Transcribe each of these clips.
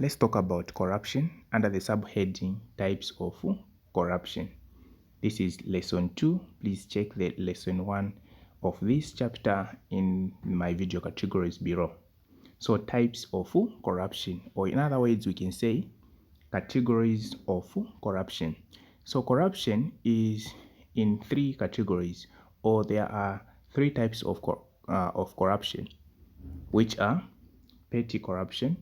Let's talk about corruption under the subheading types of corruption. This is lesson 2. Please check the lesson 1 of this chapter in my video categories below. So types of corruption, or in other words we can say categories of corruption. So corruption is in 3 categories, or there are 3 types of corruption, which are petty corruption,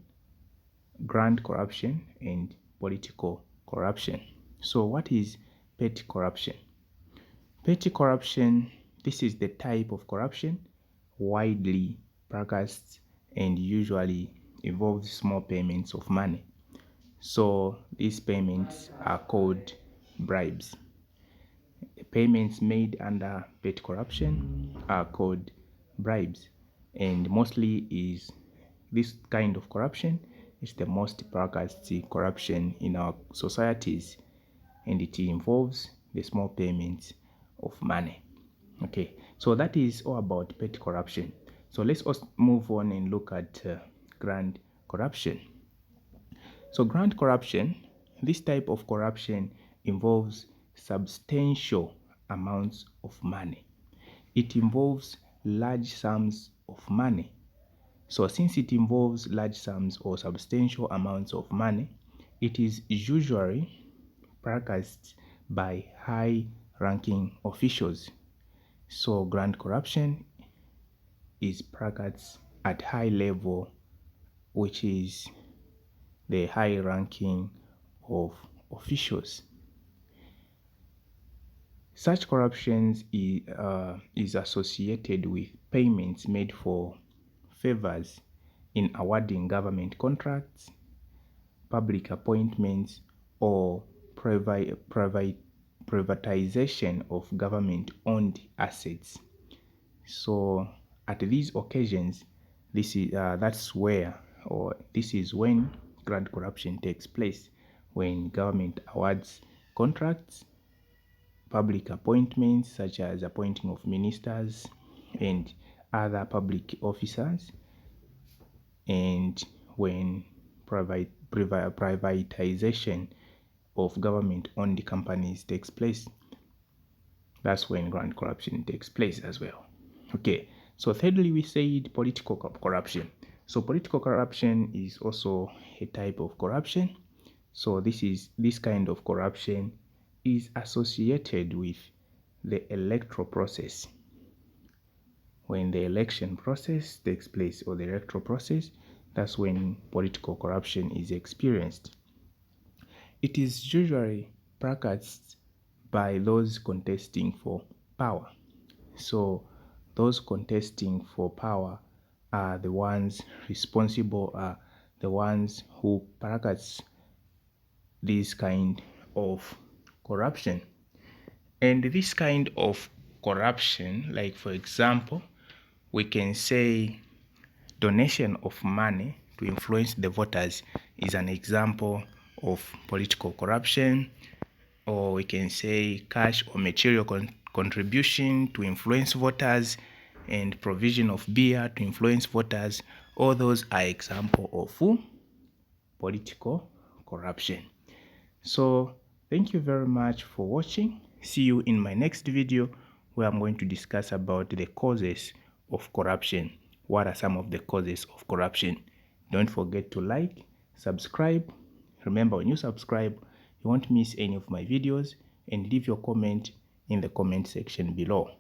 grand corruption, and political corruption. So what is petty corruption? Petty corruption, this is the type of corruption widely practiced and usually involves small payments of money. So these payments are called bribes. The payments made under petty corruption are called bribes, and mostly is this kind of corruption is the most practiced corruption in our societies, and it involves the small payments of money. Okay, so that is all about petty corruption. So let's also move on and look at grand corruption. So grand corruption, this type of corruption involves substantial amounts of money. It involves large sums of money. So since it involves large sums or substantial amounts of money, it is usually practiced by high-ranking officials. So grand corruption is practiced at high level, which is the high ranking of officials. Such corruptions is associated with payments made for favors in awarding government contracts, public appointments, or privatization of government-owned assets. So at these occasions, this is when grand corruption takes place, when government awards contracts, public appointments such as appointing of ministers and other public officers, and when privatization of government-owned companies takes place. That's when grand corruption takes place as well. Okay, so thirdly we said political corruption. So political corruption is also a type of corruption. So this kind of corruption is associated with the electoral process. When the election process takes place, or the electoral process, that's when political corruption is experienced. It is usually practiced by those contesting for power. So those contesting for power are the ones responsible, are the ones who practice this kind of corruption. And this kind of corruption, like for example, we can say donation of money to influence the voters is an example of political corruption. Or we can say cash or material contribution to influence voters, and provision of beer to influence voters. All those are examples of political corruption. So thank you very much for watching. See you in my next video, where I'm going to discuss about the causes of corruption. What are some of the causes of corruption? Don't forget to like, subscribe. Remember, when you subscribe, you won't miss any of my videos, and leave your comment in the comment section below.